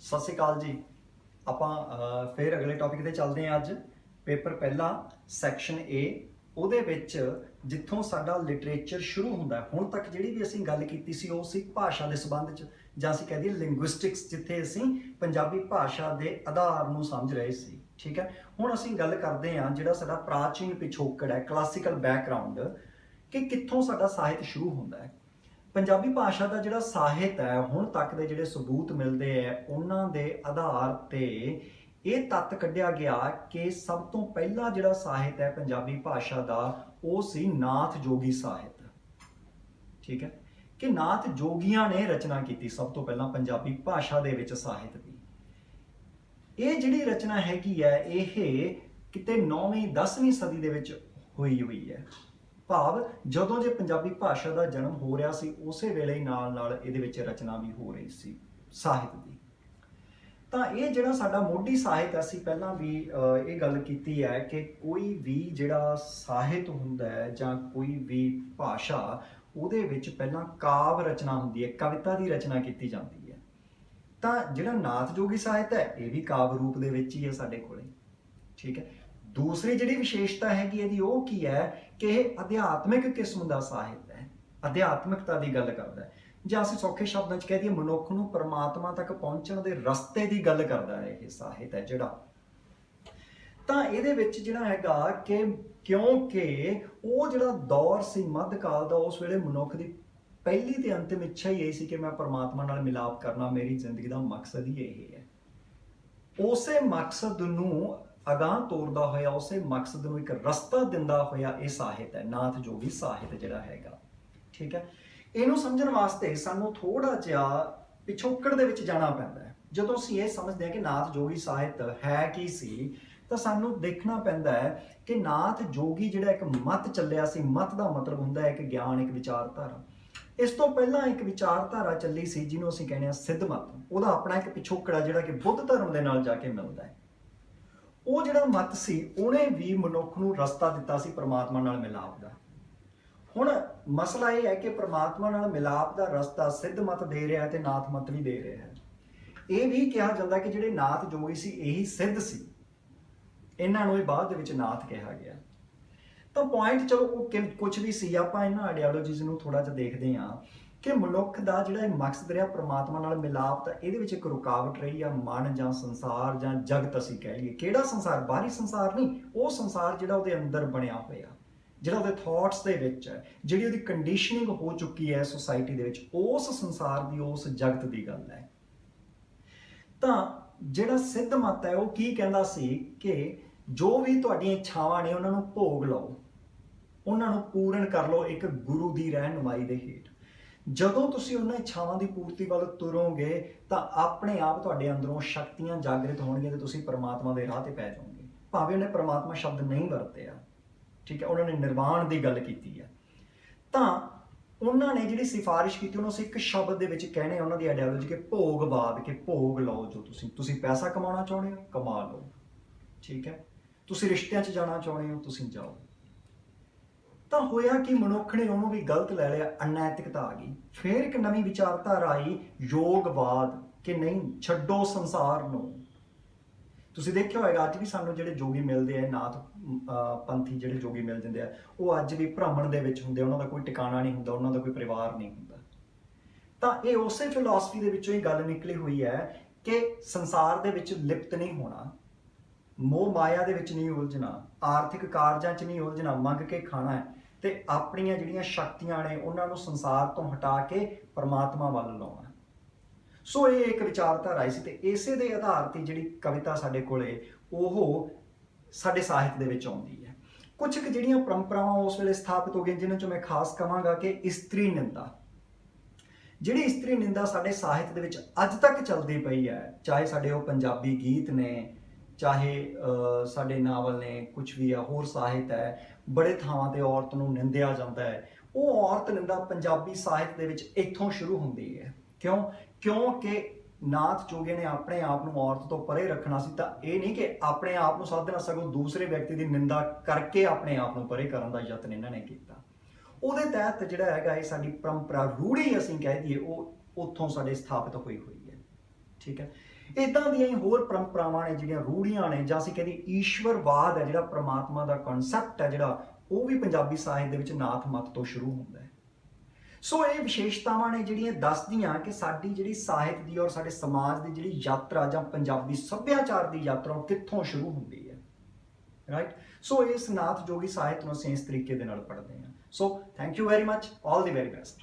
ਸਤਿ ਸ਼੍ਰੀ ਅਕਾਲ ਜੀ। ਆਪਾਂ ਫਿਰ ਅਗਲੇ ਟੌਪਿਕ ਤੇ ਚੱਲਦੇ ਹਾਂ। ਅੱਜ ਪੇਪਰ ਪਹਿਲਾ ਸੈਕਸ਼ਨ ਏ, ਉਹਦੇ ਵਿੱਚ ਜਿੱਥੋਂ ਸਾਡਾ ਲਿਟਰੇਚਰ ਸ਼ੁਰੂ ਹੁੰਦਾ ਹੈ, ਹੁਣ ਤੱਕ ਜਿਹੜੀ ਵੀ ਅਸੀਂ ਗੱਲ ਕੀਤੀ ਸੀ ਉਹ ਸੀ ਭਾਸ਼ਾ ਦੇ ਸੰਬੰਧ 'ਚ, ਜਾਂ ਅਸੀਂ ਕਹਿ ਦਈਏ ਲਿੰਗੁਇਸਟਿਕਸ, ਜਿੱਥੇ ਅਸੀਂ ਪੰਜਾਬੀ ਭਾਸ਼ਾ ਦੇ ਆਧਾਰ ਨੂੰ ਸਮਝ ਰਹੇ ਸੀ। ਠੀਕ ਹੈ, ਹੁਣ ਅਸੀਂ ਗੱਲ ਕਰਦੇ ਹਾਂ ਜਿਹੜਾ ਸਾਡਾ ਪ੍ਰਾਚੀਨ ਪਿਛੋਕੜ ਹੈ, ਕਲਾਸੀਕਲ ਬੈਕਗਰਾਉਂਡ, ਕਿ ਕਿੱਥੋਂ ਸਾਡਾ ਸਾਹਿਤ ਸ਼ੁਰੂ ਹੁੰਦਾ ਹੈ। ਪੰਜਾਬੀ ਭਾਸ਼ਾ ਦਾ ਜਿਹੜਾ ਸਾਹਿਤ ਹੈ, ਹੁਣ ਤੱਕ ਦੇ ਜਿਹੜੇ ਸਬੂਤ ਮਿਲਦੇ ਹੈ ਉਹਨਾਂ ਦੇ ਆਧਾਰ ਤੇ ਇਹ ਤੱਤ ਕੱਢਿਆ ਗਿਆ ਕਿ ਸਭ ਤੋਂ ਪਹਿਲਾ ਜਿਹੜਾ ਸਾਹਿਤ ਹੈ ਪੰਜਾਬੀ ਭਾਸ਼ਾ ਦਾ, ਉਹ ਸੀ ਨਾਥ ਜੋਗੀ ਸਾਹਿਤ। ਠੀਕ ਹੈ, ਕਿ ਨਾਥ ਜੋਗੀਆਂ ਨੇ ਰਚਨਾ ਕੀਤੀ ਸਭ ਤੋਂ ਪਹਿਲਾਂ ਪੰਜਾਬੀ ਭਾਸ਼ਾ ਦੇ ਵਿੱਚ ਸਾਹਿਤ ਦੀ। ਇਹ ਜਿਹੜੀ ਰਚਨਾ ਹੈਗੀ ਹੈ, ਇਹ ਕਿਤੇ 9ਵੀਂ 10ਵੀਂ ਸਦੀ ਦੇ ਵਿੱਚ ਹੋਈ ਹੈ। ਭਾਵ ਜਦੋਂ ਜੇ ਪੰਜਾਬੀ ਭਾਸ਼ਾ ਦਾ ਜਨਮ ਹੋ ਰਿਹਾ ਸੀ, ਉਸੇ ਵੇਲੇ ਹੀ ਨਾਲ ਇਹਦੇ ਵਿੱਚ ਰਚਨਾ ਵੀ ਹੋ ਰਹੀ ਸੀ ਸਾਹਿਤ ਦੀ। ਤਾਂ ਇਹ ਜਿਹੜਾ ਸਾਡਾ ਮੋਢੀ ਸਾਹਿਤ, ਅਸੀਂ ਪਹਿਲਾਂ ਵੀ ਇਹ ਗੱਲ ਕੀਤੀ ਹੈ ਕਿ ਕੋਈ ਵੀ ਜਿਹੜਾ ਸਾਹਿਤ ਹੁੰਦਾ ਹੈ ਜਾਂ ਕੋਈ ਵੀ ਭਾਸ਼ਾ, ਉਹਦੇ ਵਿੱਚ ਪਹਿਲਾਂ ਕਾਵਿ ਰਚਨਾ ਹੁੰਦੀ ਹੈ, ਕਵਿਤਾ ਦੀ ਰਚਨਾ ਕੀਤੀ ਜਾਂਦੀ ਹੈ। ਤਾਂ ਜਿਹੜਾ ਨਾਥ ਜੋਗੀ ਸਾਹਿਤ ਹੈ, ਇਹ ਵੀ ਕਾਵਿ ਰੂਪ ਦੇ ਵਿੱਚ ਹੀ ਹੈ ਸਾਡੇ ਕੋਲੇ। ਠੀਕ ਹੈ, ਦੂਸਰੀ ਜਿਹੜੀ ਵਿਸ਼ੇਸ਼ਤਾ ਹੈਗੀ ਇਹਦੀ, ਉਹ ਕੀ ਹੈ ਕਿ ਇਹ ਅਧਿਆਤਮਿਕ ਕਿਸਮ ਦਾ ਸਾਹਿਤ ਹੈ, ਅਧਿਆਤਮਿਕਤਾ ਦੀ ਗੱਲ ਕਰਦਾ ਹੈ, ਜਾਂ ਅਸੀਂ ਸੌਖੇ ਸ਼ਬਦਾਂ 'ਚ ਕਹਿ ਦਈਏ ਮਨੁੱਖ ਨੂੰ ਪਰਮਾਤਮਾ ਤੱਕ ਪਹੁੰਚਣ ਦੇ ਰਸਤੇ ਦੀ ਗੱਲ ਕਰਦਾ ਹੈ ਇਹ ਸਾਹਿਤ ਹੈ ਜਿਹੜਾ। ਤਾਂ ਇਹਦੇ ਵਿੱਚ ਜਿਹੜਾ ਹੈਗਾ ਕਿ ਕਿਉਂਕਿ ਉਹ ਜਿਹੜਾ ਦੌਰ ਸੀ ਮੱਧਕਾਲ ਦਾ, ਉਸ ਵੇਲੇ ਮਨੁੱਖ ਦੀ ਪਹਿਲੀ ਤੇ ਅੰਤਿਮ ਇੱਛਾ ਹੀ ਇਹ ਸੀ ਕਿ ਮੈਂ ਪਰਮਾਤਮਾ ਨਾਲ ਮਿਲਾਪ ਕਰਨਾ, ਮੇਰੀ ਜ਼ਿੰਦਗੀ ਦਾ ਮਕਸਦ ਹੀ ਇਹ ਹੈ। ਉਸੇ ਮਕਸਦ ਨੂੰ ਅਗਾਂਹ ਤੋਰਦਾ ਹੋਇਆ, ਉਸੇ ਮਕਸਦ ਨੂੰ ਇੱਕ ਰਸਤਾ ਦਿੰਦਾ ਹੋਇਆ ਇਹ ਸਾਹਿਤ ਹੈ, ਨਾਥ ਜੋਗੀ ਸਾਹਿਤ ਜਿਹੜਾ ਹੈਗਾ। ਠੀਕ ਹੈ, ਇਹਨੂੰ ਸਮਝਣ ਵਾਸਤੇ ਸਾਨੂੰ ਥੋੜਾ ਜਿਹਾ ਪਿਛੋਕੜ ਦੇ ਵਿੱਚ ਜਾਣਾ ਪੈਂਦਾ ਹੈ। ਜਦੋਂ ਅਸੀਂ ਇਹ ਸਮਝਦੇ ਹਾਂ ਕਿ ਨਾਥ ਜੋਗੀ ਸਾਹਿਤ ਹੈ ਕੀ ਸੀ, ਤਾਂ ਸਾਨੂੰ ਦੇਖਣਾ ਪੈਂਦਾ ਹੈ ਕਿ ਨਾਥ ਜੋਗੀ ਜਿਹੜਾ ਇੱਕ ਮਤ ਚੱਲਿਆ ਸੀ, ਮਤ ਦਾ ਮਤਲਬ ਹੁੰਦਾ ਹੈ ਇੱਕ ਗਿਆਨ, ਇੱਕ ਵਿਚਾਰਧਾਰਾ। ਇਸ ਤੋਂ ਪਹਿਲਾਂ ਇੱਕ ਵਿਚਾਰਧਾਰਾ ਚੱਲੀ ਸੀ ਜਿਹਨੂੰ ਅਸੀਂ ਕਹਿੰਦੇ ਹਾਂ ਸਿੱਧ ਮਤ। ਉਹਦਾ ਆਪਣਾ ਇੱਕ ਪਿਛੋਕੜ ਹੈ ਜਿਹੜਾ ਕਿ ਬੁੱਧ ਧਰਮ ਦੇ ਨਾਲ ਜਾ ਕੇ ਮਿਲਦਾ ਹੈ। ਉਹ ਜਿਹੜਾ ਮਤ ਸੀ, ਉਹਨੇ ਵੀ ਮਨੁੱਖ ਨੂੰ ਰਸਤਾ ਦਿੱਤਾ ਸੀ ਪਰਮਾਤਮਾ ਨਾਲ ਮਿਲਾਪ ਦਾ। ਹੁਣ ਮਸਲਾ ਇਹ ਹੈ ਕਿ ਪਰਮਾਤਮਾ ਨਾਲ ਮਿਲਾਪ ਦਾ ਰਸਤਾ ਸਿੱਧ ਮਤ ਦੇ ਰਿਹਾ ਤੇ ਨਾਥ ਮਤ ਵੀ ਦੇ ਰਿਹਾ ਹੈ। ਇਹ ਵੀ ਕਿਹਾ ਜਾਂਦਾ ਕਿ ਜਿਹੜੇ ਨਾਥ ਜੋਗੀ ਸੀ, ਇਹੀ ਸਿੱਧ ਸੀ, ਇਹਨਾਂ ਨੂੰ ਹੀ ਬਾਅਦ ਦੇ ਵਿੱਚ ਨਾਥ ਕਿਹਾ ਗਿਆ। ਤਾਂ ਪੁਆਇੰਟ ਚਲੋ ਉਹ ਕੁਝ ਵੀ ਸੀ, ਆਪਾਂ ਇਹਨਾਂ ਆਈਡੀਓਲੋਜੀਜ਼ ਨੂੰ ਥੋੜਾ ਜਿਹਾ ਦੇਖਦੇ ਹਾਂ ਕਿ ਮਨੁੱਖ ਦਾ ਜਿਹੜਾ ਇਹ ਮਕਸਦ ਰਿਹਾ ਪਰਮਾਤਮਾ ਨਾਲ ਮਿਲਾਪ, ਤਾਂ ਇਹਦੇ ਵਿੱਚ ਇੱਕ ਰੁਕਾਵਟ ਰਹੀ ਆ ਮਨ ਜਾਂ ਸੰਸਾਰ ਜਾਂ ਜਗਤ, ਅਸੀਂ ਕਹਿ ਲਈਏ। ਕਿਹੜਾ ਸੰਸਾਰ? ਬਾਹਰੀ ਸੰਸਾਰ ਨਹੀਂ, ਉਹ ਸੰਸਾਰ ਜਿਹੜਾ ਉਹਦੇ ਅੰਦਰ ਬਣਿਆ ਹੋਇਆ, ਜਿਹੜਾ ਉਹਦੇ ਥਾਟਸ ਦੇ ਵਿੱਚ ਹੈ, ਜਿਹੜੀ ਉਹਦੀ ਕੰਡੀਸ਼ਨਿੰਗ ਹੋ ਚੁੱਕੀ ਹੈ ਸੋਸਾਇਟੀ ਦੇ ਵਿੱਚ, ਉਸ ਸੰਸਾਰ ਦੀ, ਉਸ ਜਗਤ ਦੀ ਗੱਲ ਹੈ। ਤਾਂ ਜਿਹੜਾ ਸਿੱਧ ਮਤ ਹੈ ਉਹ ਕੀ ਕਹਿੰਦਾ ਸੀ ਕਿ ਜੋ ਵੀ ਤੁਹਾਡੀਆਂ ਇੱਛਾਵਾਂ ਨੇ ਉਹਨਾਂ ਨੂੰ ਭੋਗ ਲਓ, ਉਹਨਾਂ ਨੂੰ ਪੂਰਨ ਕਰ ਲਓ ਇੱਕ ਗੁਰੂ ਦੀ ਰਹਿਨੁਮਾਈ ਦੇ ਹੇਠ। ਜਦੋਂ ਤੁਸੀਂ ਉਹਨਾਂ ਇੱਛਾਵਾਂ ਦੀ ਪੂਰਤੀ ਵੱਲ ਤੁਰੋਗੇ ਤਾਂ ਆਪਣੇ ਆਪ ਤੁਹਾਡੇ ਅੰਦਰੋਂ ਸ਼ਕਤੀਆਂ ਜਾਗਰਿਤ ਹੋਣਗੀਆਂ ਤੇ ਤੁਸੀਂ ਪਰਮਾਤਮਾ ਦੇ ਰਾਹ ਤੇ ਪੈ ਜਾਓਗੇ। ਭਾਵੇਂ ਉਹਨੇ ਪਰਮਾਤਮਾ ਸ਼ਬਦ ਨਹੀਂ ਵਰਤਿਆ, ਠੀਕ ਹੈ, ਉਹਨਾਂ ਨੇ ਨਿਰਵਾਣ ਦੀ ਗੱਲ ਕੀਤੀ ਹੈ, ਤਾਂ ਉਹਨਾਂ ਨੇ ਜਿਹੜੀ ਸਿਫਾਰਿਸ਼ ਕੀਤੀ ਉਹਨੂੰ ਅਸੀਂ ਇੱਕ ਸ਼ਬਦ ਦੇ ਵਿੱਚ ਕਹਿਣੇ, ਉਹਨਾਂ ਦੀ ਆਈਡੀਓਲੋਜੀ ਕਿ ਭੋਗਵਾਦ, ਕਿ ਭੋਗ ਲਓ। ਜੋ ਤੁਸੀਂ ਪੈਸਾ ਕਮਾਉਣਾ ਚਾਹੁੰਦੇ ਹੋ, ਕਮਾ ਲਓ। ਠੀਕ ਹੈ, ਤੁਸੀਂ ਰਿਸ਼ਤਿਆਂ 'ਚ ਜਾਣਾ ਚਾਹੁੰਦੇ ਹੋ, ਤੁਸੀਂ ਜਾਓ। ਤਾਂ ਹੋਇਆ ਕਿ ਮਨੁੱਖ ਨੇ ਉਹਨੂੰ ਵੀ ਗਲਤ ਲੈ ਲਿਆ, ਅਨੈਤਿਕਤਾ ਆ ਗਈ। ਫਿਰ ਇੱਕ ਨਵੀਂ ਵਿਚਾਰਧਾਰਾ ਆਈ, ਯੋਗਵਾਦ, ਕਿ ਨਹੀਂ, ਛੱਡੋ ਸੰਸਾਰ ਨੂੰ। ਤੁਸੀਂ ਦੇਖਿਆ ਹੋਏਗਾ ਅੱਜ ਵੀ ਸਾਨੂੰ ਜਿਹੜੇ ਜੋਗੀ ਮਿਲਦੇ ਆ, ਨਾਥ ਪੰਥੀ ਜਿਹੜੇ ਜੋਗੀ ਮਿਲ ਜਾਂਦੇ ਆ, ਉਹ ਅੱਜ ਵੀ ਭ੍ਰਮਣ ਦੇ ਵਿੱਚ ਹੁੰਦੇ, ਉਹਨਾਂ ਦਾ ਕੋਈ ਟਿਕਾਣਾ ਨਹੀਂ ਹੁੰਦਾ, ਉਹਨਾਂ ਦਾ ਕੋਈ ਪਰਿਵਾਰ ਨਹੀਂ ਹੁੰਦਾ। ਤਾਂ ਇਹ ਉਸੇ ਫਿਲਾਸਫੀ ਦੇ ਵਿੱਚੋਂ ਹੀ ਗੱਲ ਨਿਕਲੀ ਹੋਈ ਹੈ ਕਿ ਸੰਸਾਰ ਦੇ ਵਿੱਚ ਲਿਪਤ ਨਹੀਂ ਹੋਣਾ, ਮੋਹ ਮਾਇਆ ਦੇ ਵਿੱਚ ਨਹੀਂ ਉਲਝਣਾ, ਆਰਥਿਕ ਕਾਰਜਾਂ 'ਚ ਨਹੀਂ ਉਲਝਣਾ, ਮੰਗ ਕੇ ਖਾਣਾ ਹੈ, ਤੇ ਆਪਣੀਆਂ ਜਿਹੜੀਆਂ ਸ਼ਕਤੀਆਂ ਨੇ ਉਹਨਾਂ ਨੂੰ ਸੰਸਾਰ ਤੋਂ ਹਟਾ ਕੇ ਪਰਮਾਤਮਾ ਵੱਲ ਲਾਉਣਾ। ਸੋ ਇਹ ਇੱਕ ਵਿਚਾਰਧਾਰਾ ਆਈ ਸੀ, ਤੇ ਇਸੇ ਦੇ ਆਧਾਰ ਤੇ ਜਿਹੜੀ ਕਵਿਤਾ ਸਾਡੇ ਕੋਲੇ ਉਹ ਸਾਡੇ ਸਾਹਿਤ ਦੇ ਵਿੱਚ ਆਉਂਦੀ ਹੈ। ਕੁਝ ਕੁ ਜਿਹੜੀਆਂ ਪਰੰਪਰਾਵਾਂ ਉਸ ਵੇਲੇ ਸਥਾਪਿਤ ਹੋ ਗਈਆਂ, ਜਿਨ੍ਹਾਂ 'ਚੋਂ ਮੈਂ ਖਾਸ ਕਹਾਂਗਾ ਕਿ ਇਸਤਰੀ ਨਿੰਦਾ। ਜਿਹੜੀ ਇਸਤਰੀ ਨਿੰਦਾ ਸਾਡੇ ਸਾਹਿਤ ਦੇ ਵਿੱਚ ਅੱਜ ਤੱਕ ਚੱਲਦੀ ਪਈ ਹੈ, ਚਾਹੇ ਸਾਡੇ ਉਹ ਪੰਜਾਬੀ ਗੀਤ ਨੇ, ਚਾਹੇ ਸਾਡੇ ਨਾਵਲ ਨੇ, ਕੁਝ ਵੀ ਆ, ਹੋਰ ਸਾਹਿਤ ਹੈ, ਬੜੇ ਥਾਵਾਂ ਤੇ ਔਰਤ ਨੂੰ ਨਿੰਦਿਆ ਜਾਂਦਾ ਹੈ। ਉਹ ਔਰਤ ਨਿੰਦਾ ਪੰਜਾਬੀ ਸਾਹਿਤ ਦੇ ਵਿੱਚ ਇੱਥੋਂ ਸ਼ੁਰੂ ਹੁੰਦੀ ਹੈ। ਕਿਉਂਕਿ ਨਾਥ ਜੋਗੀ ਨੇ ਆਪਣੇ ਆਪ ਨੂੰ ਔਰਤ ਤੋਂ ਪਰੇ ਰੱਖਣਾ ਸੀ। ਤਾਂ ਇਹ ਨਹੀਂ ਕਿ ਆਪਣੇ ਆਪ ਨੂੰ ਸਾਧਨਾ, ਸਗੋਂ ਦੂਸਰੇ ਵਿਅਕਤੀ ਦੀ ਨਿੰਦਾ ਕਰਕੇ ਆਪਣੇ ਆਪ ਨੂੰ ਪਰੇ ਕਰਨ ਦਾ ਯਤਨ ਇਹਨਾਂ ਨੇ ਕੀਤਾ। ਉਹਦੇ ਤਹਿਤ ਜਿਹੜਾ ਹੈਗਾ ਇਹ ਸਾਡੀ ਪਰੰਪਰਾ, ਰੂੜੀ ਅਸੀਂ ਕਹਿ ਦਈਏ, ਉਹ ਉੱਥੋਂ ਸਾਡੇ ਸਥਾਪਿਤ ਹੋਈ ਹੈ। ਠੀਕ ਹੈ, ਇਦਾਂ ਦੀਆਂ ਹੀ ਹੋਰ ਪਰੰਪਰਾਵਾਂ ਨੇ ਜਿਹੜੀਆਂ ਰੂੜੀਆਂ ਨੇ, ਜਾਂ ਅਸੀਂ ਕਹਿੰਦੇ ਈਸ਼ਵਰਵਾਦ ਹੈ ਜਿਹੜਾ ਪ੍ਰਮਾਤਮਾ ਦਾ ਕਨਸੈਪਟ ਹੈ ਜਿਹੜਾ, ਉਹ ਵੀ ਪੰਜਾਬੀ ਸਾਹਿਤ ਦੇ ਵਿੱਚ ਨਾਥ ਮੱਤ ਤੋਂ ਸ਼ੁਰੂ ਹੁੰਦਾ ਹੈ। ਸੋ ਇਹ ਵਿਸ਼ੇਸ਼ਤਾਵਾਂ ਨੇ ਜਿਹੜੀਆਂ ਦੱਸਦੀਆਂ ਕਿ ਸਾਡੀ ਜਿਹੜੀ ਸਾਹਿਤ ਦੀ ਔਰ ਸਾਡੇ ਸਮਾਜ ਦੀ ਜਿਹੜੀ ਯਾਤਰਾ ਜਾਂ ਪੰਜਾਬੀ ਸੱਭਿਆਚਾਰ ਦੀ ਯਾਤਰਾ ਉਹ ਕਿੱਥੋਂ ਸ਼ੁਰੂ ਹੁੰਦੀ ਹੈ, ਰਾਈਟ। ਸੋ ਇਸ ਨਾਥ ਜੋਗੀ ਸਾਹਿਤ ਨੂੰ ਅਸੀਂ ਇਸ ਤਰੀਕੇ ਦੇ ਨਾਲ ਪੜ੍ਹਦੇ ਹਾਂ। So thank you very much, all the very best.